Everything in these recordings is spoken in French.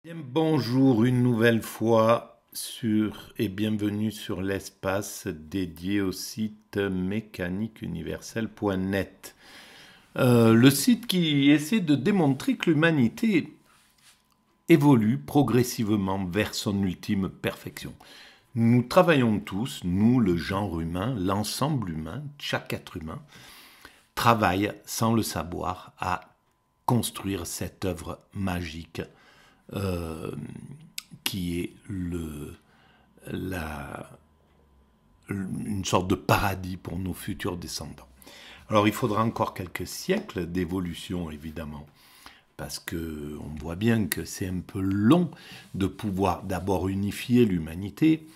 Bien, bonjour une nouvelle fois et bienvenue sur l'espace dédié au site mécaniqueuniverselle.net. Le site qui essaie de démontrer que l'humanité évolue progressivement vers son ultime perfection. Nous travaillons tous, nous, le genre humain, l'ensemble humain, chaque être humain, travaille sans le savoir à construire cette œuvre magique euh, qui est une sorte de paradis pour nos futurs descendants. Alors il faudra encore quelques siècles d'évolution, évidemment, parce qu'on voit bien que c'est un peu long de pouvoir d'abord unifier l'humanité,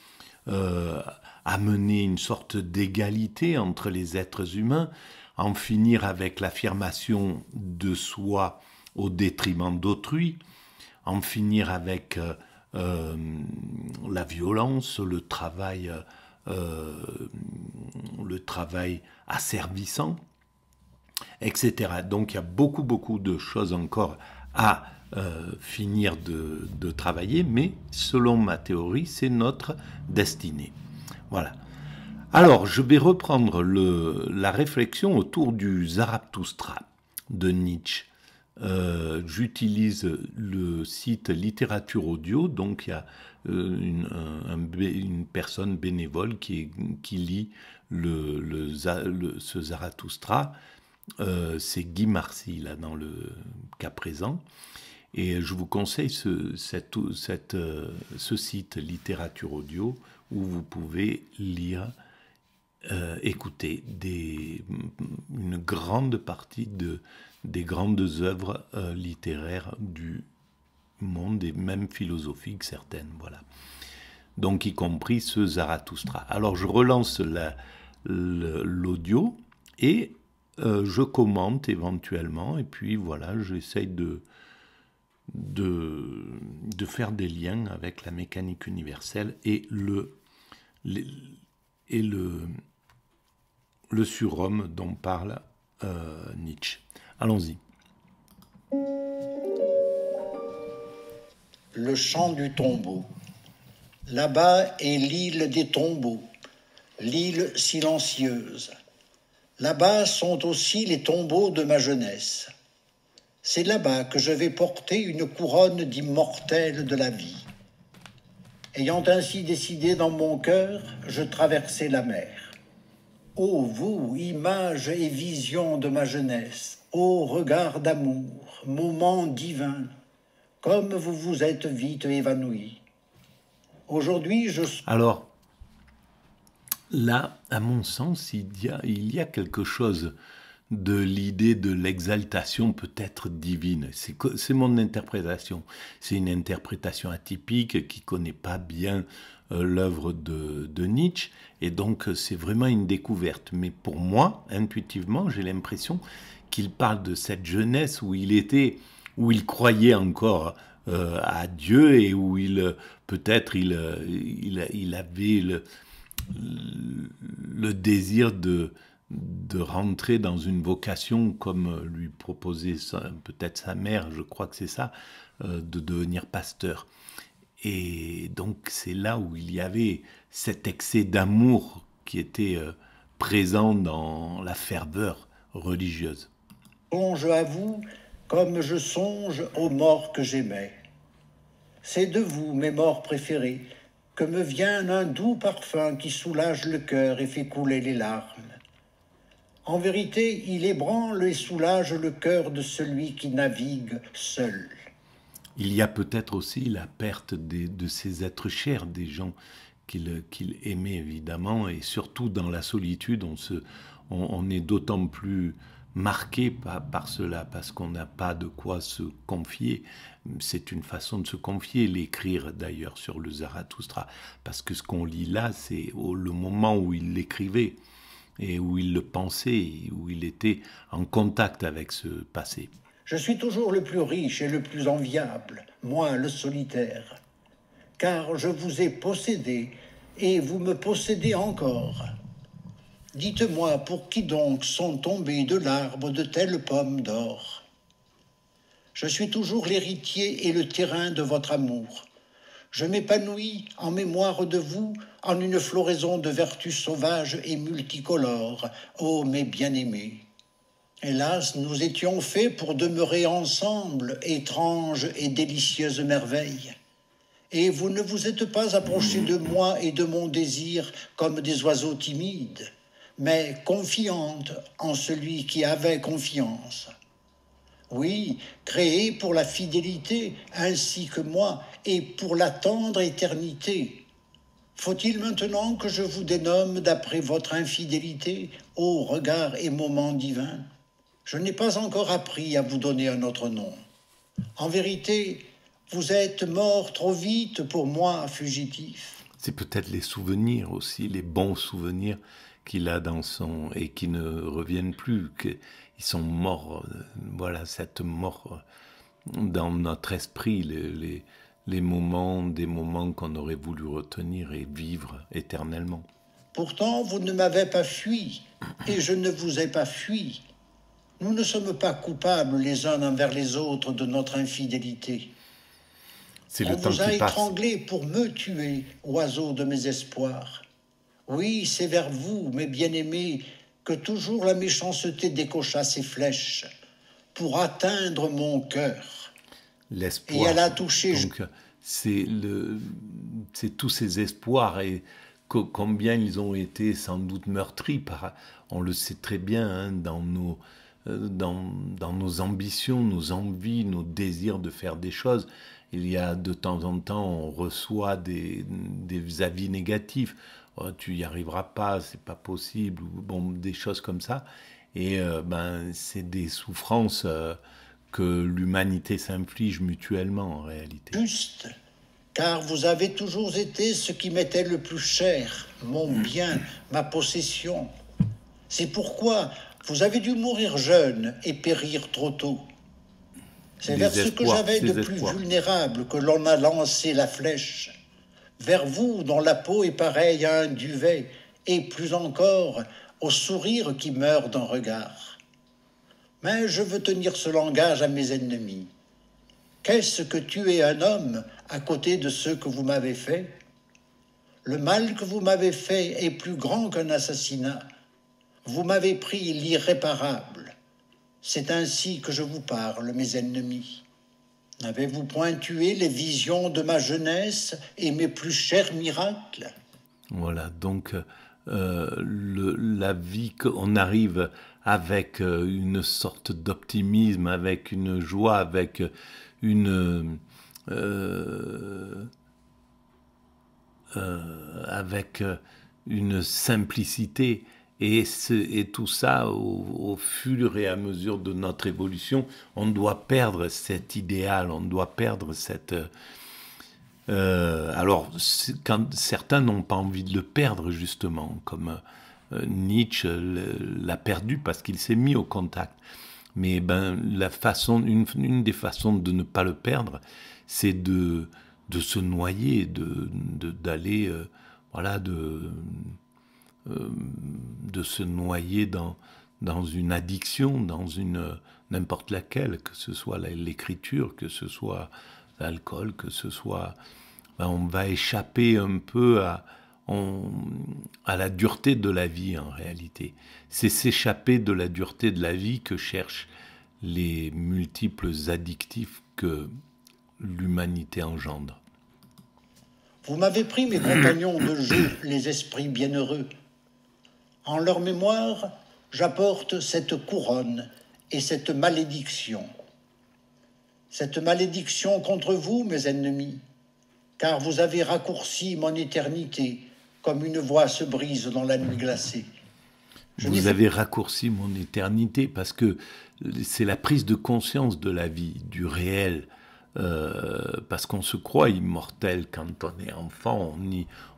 amener une sorte d'égalité entre les êtres humains, en finir avec l'affirmation de soi au détriment d'autrui, en finir avec la violence, le travail asservissant, etc. Donc il y a beaucoup de choses encore à finir de travailler, mais selon ma théorie, c'est notre destinée. Voilà. Alors, je vais reprendre la réflexion autour du Zarathustra de Nietzsche. J'utilise le site littérature audio, donc il y a une personne bénévole qui lit ce Zarathustra. C'est Guy Marcy, là, dans le cas présent. Et je vous conseille ce site littérature audio où vous pouvez lire, écouter une grande partie des grandes œuvres littéraires du monde et même philosophiques certaines, voilà. Donc y compris ce Zarathustra. Alors je relance l'audio et je commente éventuellement et puis voilà, j'essaye de faire des liens avec la mécanique universelle et le surhomme dont parle Nietzsche. Allons-y. Le chant du tombeau. Là-bas est l'île des tombeaux, l'île silencieuse. Là-bas sont aussi les tombeaux de ma jeunesse. C'est là-bas que je vais porter une couronne d'immortels de la vie. Ayant ainsi décidé dans mon cœur, je traversai la mer. Ô vous, images et visions de ma jeunesse, ô regard d'amour, moment divin, comme vous vous êtes vite évanouis. Aujourd'hui, Alors, là, à mon sens, il y a quelque chose de l'idée de l'exaltation peut-être divine. C'est mon interprétation. C'est une interprétation atypique qui ne connaît pas bien l'œuvre de Nietzsche, et donc c'est vraiment une découverte. Mais pour moi, intuitivement, j'ai l'impression qu'il parle de cette jeunesse où il croyait encore à Dieu et où peut-être il avait le désir de rentrer dans une vocation comme lui proposait peut-être sa mère, je crois que c'est ça, de devenir pasteur. Et donc c'est là où il y avait cet excès d'amour qui était présent dans la ferveur religieuse. Songe à vous comme je songe aux morts que j'aimais. C'est de vous, mes morts préférés, que me vient un doux parfum qui soulage le cœur et fait couler les larmes. En vérité, il ébranle et soulage le cœur de celui qui navigue seul. Il y a peut-être aussi la perte de ces êtres chers, des gens qu'il aimait évidemment, et surtout dans la solitude, on est d'autant plus marqué par cela, parce qu'on n'a pas de quoi se confier. C'est une façon de se confier, l'écrire d'ailleurs sur le Zarathustra, parce que ce qu'on lit là, c'est le moment où il l'écrivait, et où il le pensait, où il était en contact avec ce passé. Je suis toujours le plus riche et le plus enviable, moi le solitaire, car je vous ai possédé et vous me possédez encore. Dites-moi, pour qui donc sont tombées de l'arbre de telles pommes d'or? Je suis toujours l'héritier et le terrain de votre amour. Je m'épanouis en mémoire de vous en une floraison de vertus sauvages et multicolores, ô mes bien-aimés. Hélas, nous étions faits pour demeurer ensemble, étranges et délicieuses merveilles. Et vous ne vous êtes pas approchés de moi et de mon désir comme des oiseaux timides, mais confiantes en celui qui avait confiance. Oui, créés pour la fidélité, ainsi que moi, et pour la tendre éternité. Faut-il maintenant que je vous dénomme d'après votre infidélité, ô regard et moment divin? Je n'ai pas encore appris à vous donner un autre nom. En vérité, vous êtes mort trop vite pour moi, fugitif. C'est peut-être les souvenirs aussi, les bons souvenirs qu'il a dans son... et qui ne reviennent plus, qu'ils sont morts. Voilà, cette mort dans notre esprit, les moments, des moments qu'on aurait voulu retenir et vivre éternellement. Pourtant, vous ne m'avez pas fui, et je ne vous ai pas fui. Nous ne sommes pas coupables les uns envers les autres de notre infidélité. C'est On le temps vous a qui passe. étranglé pour me tuer, oiseau de mes espoirs. Oui, c'est vers vous, mes bien-aimés, que toujours la méchanceté décocha ses flèches pour atteindre mon cœur. L'espoir. Et elle a touché... Donc, c'est tous ces espoirs et combien ils ont été sans doute meurtris par... On le sait très bien, hein, dans nos ambitions, nos envies, nos désirs de faire des choses. Il y a de temps en temps, on reçoit des avis négatifs. Oh, tu n'y arriveras pas, c'est pas possible, ou bon, des choses comme ça. Et c'est des souffrances que l'humanité s'inflige mutuellement en réalité. Juste, car vous avez toujours été ce qui m'était le plus cher, mon bien, ma possession. C'est pourquoi vous avez dû mourir jeune et périr trop tôt. C'est vers ce que j'avais de plus vulnérable que l'on a lancé la flèche. Vers vous, dont la peau est pareille à un duvet, et plus encore, au sourire qui meurt d'un regard. Mais je veux tenir ce langage à mes ennemis. Qu'est-ce que tuer un homme à côté de ce que vous m'avez fait? Le mal que vous m'avez fait est plus grand qu'un assassinat. Vous m'avez pris l'irréparable. C'est ainsi que je vous parle, mes ennemis. N'avez-vous point tué les visions de ma jeunesse et mes plus chers miracles? Voilà, donc la vie qu'on arrive avec une sorte d'optimisme, avec une joie, avec une simplicité. Et tout ça, au fur et à mesure de notre évolution, on doit perdre cet idéal, on doit perdre cette... alors, quand certains n'ont pas envie de le perdre, justement, comme Nietzsche l'a perdu parce qu'il s'est mis au contact. Mais une des façons de ne pas le perdre, c'est de se noyer, d'aller... de se noyer dans une addiction, dans n'importe laquelle, que ce soit l'écriture, que ce soit l'alcool, que ce soit... on va échapper un peu à la dureté de la vie en réalité. C'est s'échapper de la dureté de la vie que cherchent les multiples addictifs que l'humanité engendre. Vous m'avez pris, mes compagnons de jeu, les esprits bienheureux. En leur mémoire, j'apporte cette couronne et cette malédiction. Cette malédiction contre vous, mes ennemis, car vous avez raccourci mon éternité comme une voix se brise dans la nuit glacée. Vous avez raccourci mon éternité parce que c'est la prise de conscience de la vie, du réel. Parce qu'on se croit immortel quand on est enfant,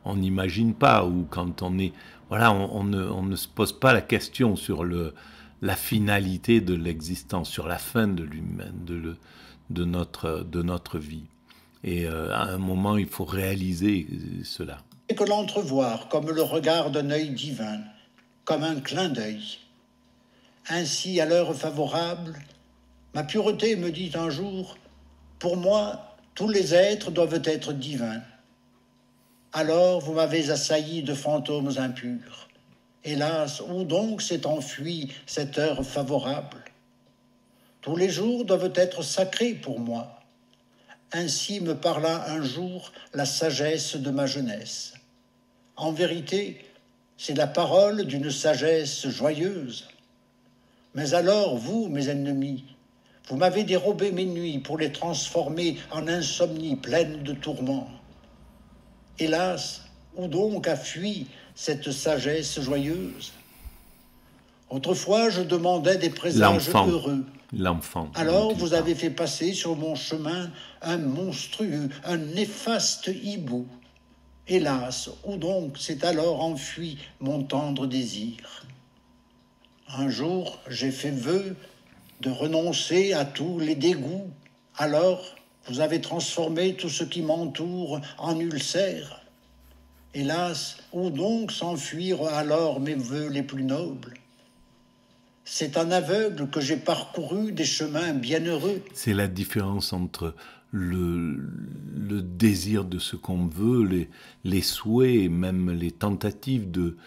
on n'imagine pas, ou quand on est... Voilà, on ne se pose pas la question sur la finalité de l'existence, sur la fin de notre vie. Et à un moment, il faut réaliser cela. Et que l'entrevoir comme le regard d'un œil divin, comme un clin d'œil. Ainsi, à l'heure favorable, Ma pureté me dit un jour, pour moi, tous les êtres doivent être divins. Alors vous m'avez assailli de fantômes impurs. Hélas, où donc s'est enfuie cette heure favorable? Tous les jours doivent être sacrés pour moi. Ainsi me parla un jour la sagesse de ma jeunesse. En vérité, c'est la parole d'une sagesse joyeuse. Mais alors, vous, mes ennemis, vous m'avez dérobé mes nuits pour les transformer en insomnie pleine de tourments. Hélas, où donc a fui cette sagesse joyeuse? Autrefois, je demandais des présages heureux. L'enfant. Alors, vous avez fait passer sur mon chemin un monstrueux, un néfaste hibou. Hélas, où donc s'est alors enfui mon tendre désir? Un jour, j'ai fait vœu de renoncer à tous les dégoûts. Alors, vous avez transformé tout ce qui m'entoure en ulcère. Hélas, où donc s'enfuirent alors mes vœux les plus nobles? C'est en aveugle que j'ai parcouru des chemins bienheureux. C'est la différence entre le désir de ce qu'on veut, les souhaits, et même les tentatives de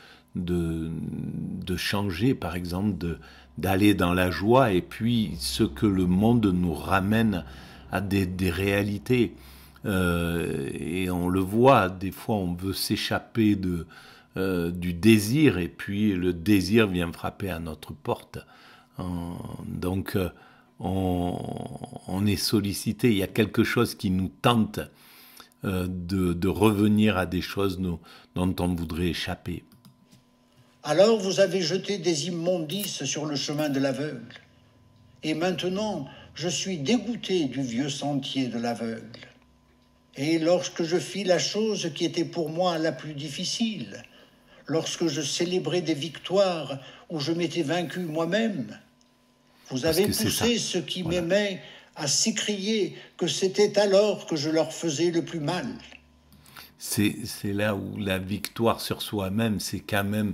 changer, par exemple, d'aller dans la joie, et puis ce que le monde nous ramène à des réalités. Et on le voit, des fois on veut s'échapper du désir, et puis le désir vient frapper à notre porte. Donc on est sollicité, il y a quelque chose qui nous tente de revenir à des choses dont on voudrait échapper. Alors vous avez jeté des immondices sur le chemin de l'aveugle. Et maintenant, je suis dégoûté du vieux sentier de l'aveugle. Et lorsque je fis la chose qui était pour moi la plus difficile, lorsque je célébrais des victoires où je m'étais vaincu moi-même, vous avez poussé ceux qui m'aimaient à s'écrier que c'était alors que je leur faisais le plus mal. C'est là où la victoire sur soi-même, c'est quand même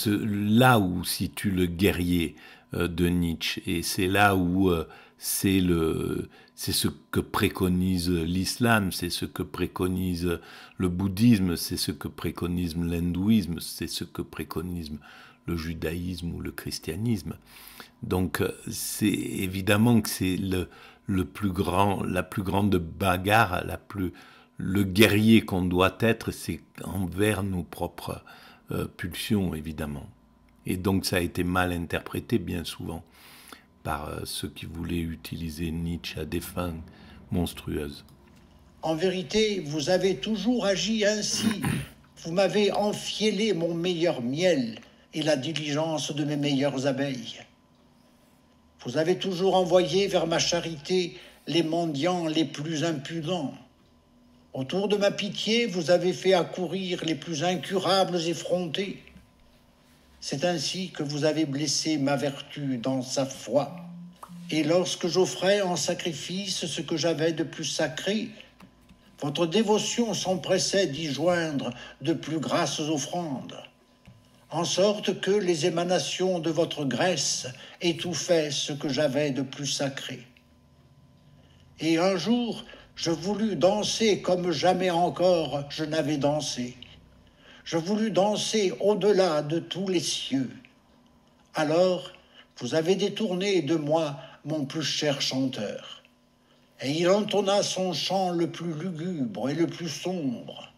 là où situe le guerrier de Nietzsche. Et c'est là où c'est ce que préconise l'islam, c'est ce que préconise le bouddhisme, c'est ce que préconise l'hindouisme, c'est ce que préconise le judaïsme ou le christianisme. Donc c'est évidemment que c'est la plus grande bagarre, le guerrier qu'on doit être, c'est envers nos propres pulsions, évidemment. Et donc ça a été mal interprété bien souvent par ceux qui voulaient utiliser Nietzsche à des fins monstrueuses. En vérité, vous avez toujours agi ainsi. Vous m'avez enfiélé mon meilleur miel et la diligence de mes meilleures abeilles. Vous avez toujours envoyé vers ma charité les mendiants les plus impudents. Autour de ma pitié, vous avez fait accourir les plus incurables effrontés. C'est ainsi que vous avez blessé ma vertu dans sa foi. Et lorsque j'offrais en sacrifice ce que j'avais de plus sacré, votre dévotion s'empressait d'y joindre de plus grasses offrandes, en sorte que les émanations de votre graisse étouffaient ce que j'avais de plus sacré. Et un jour, je voulus danser comme jamais encore je n'avais dansé. Je voulus danser au-delà de tous les cieux. Alors, vous avez détourné de moi mon plus cher chanteur. Et il entonna son chant le plus lugubre et le plus sombre.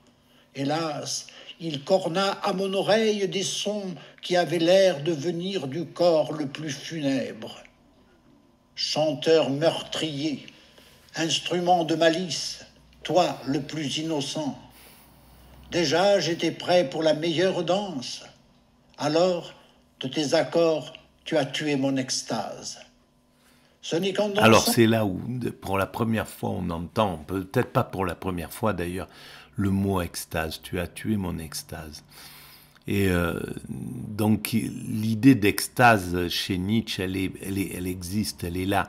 Hélas, il corna à mon oreille des sons qui avaient l'air de venir du corps le plus funèbre. Chanteur meurtrier, instrument de malice, toi le plus innocent. Déjà, j'étais prêt pour la meilleure danse. Alors, de tes accords, tu as tué mon extase. Ce n'est qu'en dansant... Alors c'est là où, pour la première fois, on entend, peut-être pas pour la première fois d'ailleurs, le mot extase. Tu as tué mon extase. Et donc l'idée d'extase chez Nietzsche, elle existe, elle est là.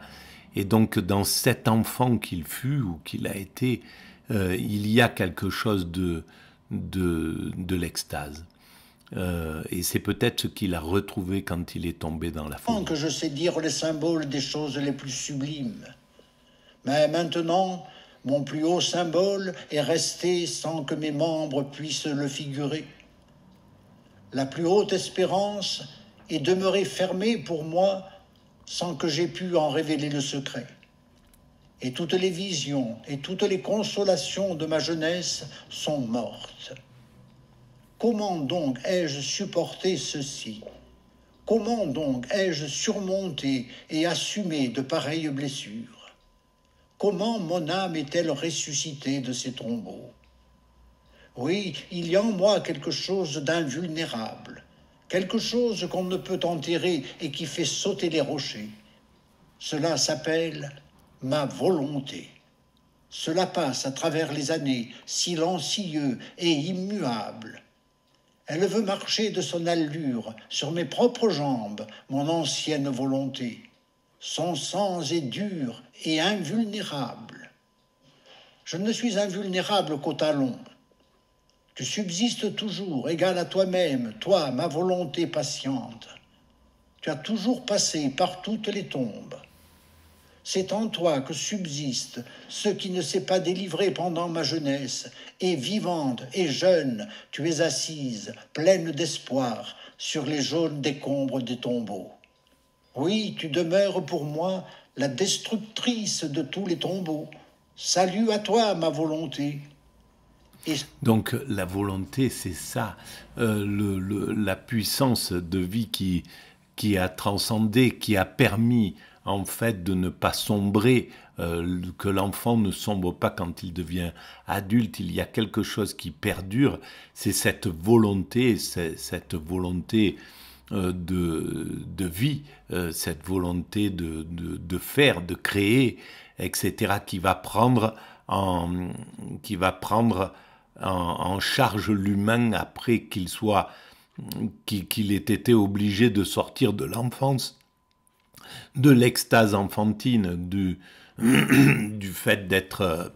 Et donc dans cet enfant qu'il fut ou qu'il a été, il y a quelque chose de l'extase. Et c'est peut-être ce qu'il a retrouvé quand il est tombé dans la folie. Que je sais dire les symboles des choses les plus sublimes. Mais maintenant, mon plus haut symbole est resté sans que mes membres puissent le figurer. La plus haute espérance est demeurée fermée pour moi sans que j'aie pu en révéler le secret. Et toutes les visions et toutes les consolations de ma jeunesse sont mortes. Comment donc ai-je supporté ceci? Comment donc ai-je surmonté et assumé de pareilles blessures? Comment mon âme est-elle ressuscitée de ces tombeaux? Oui, il y a en moi quelque chose d'invulnérable, quelque chose qu'on ne peut enterrer et qui fait sauter les rochers. Cela s'appelle ma volonté. Cela passe à travers les années, silencieux et immuable. Elle veut marcher de son allure sur mes propres jambes, mon ancienne volonté. Son sens est dur et invulnérable. Je ne suis invulnérable qu'au talon. Tu subsistes toujours, égal à toi-même, toi, ma volonté patiente. Tu as toujours passé par toutes les tombes. C'est en toi que subsiste ce qui ne s'est pas délivré pendant ma jeunesse, et vivante et jeune, tu es assise, pleine d'espoir, sur les jaunes décombres des tombeaux. Oui, tu demeures pour moi la destructrice de tous les tombeaux. Salut à toi, ma volonté. Donc la volonté, c'est ça, la puissance de vie qui a transcendé, qui a permis en fait de ne pas sombrer, que l'enfant ne sombre pas quand il devient adulte. Il y a quelque chose qui perdure, c'est cette volonté de vie, cette volonté de faire, de créer, etc., qui va prendre en charge l'humain après qu'il ait été obligé de sortir de l'enfance, de l'extase enfantine, du fait d'être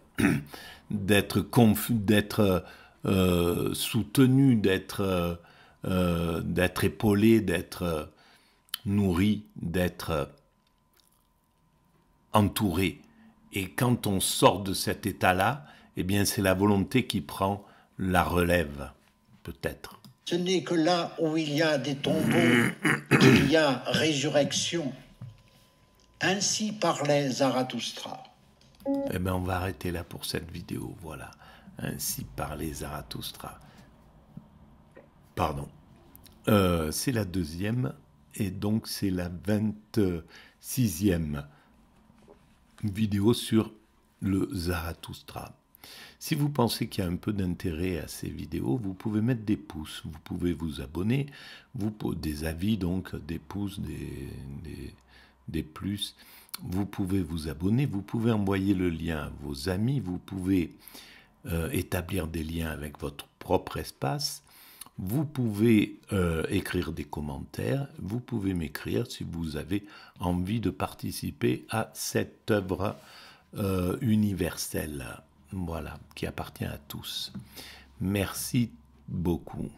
soutenu, d'être épaulé, d'être nourri, d'être entouré. Et quand on sort de cet état-là, eh bien c'est la volonté qui prend la relève, peut-être. Ce n'est que là où il y a des tombeaux qu'il y a résurrection. Ainsi parlait Zarathustra. Eh bien, on va arrêter là pour cette vidéo, voilà. Ainsi parlait Zarathustra. Pardon. C'est la deuxième, et donc c'est la 26e vidéo sur le Zarathustra. Si vous pensez qu'il y a un peu d'intérêt à ces vidéos, vous pouvez mettre des pouces, vous pouvez vous abonner, des avis, donc des pouces, des plus. Vous pouvez vous abonner, vous pouvez envoyer le lien à vos amis, vous pouvez établir des liens avec votre propre espace, vous pouvez écrire des commentaires, vous pouvez m'écrire si vous avez envie de participer à cette œuvre universelle, voilà, qui appartient à tous. Merci beaucoup.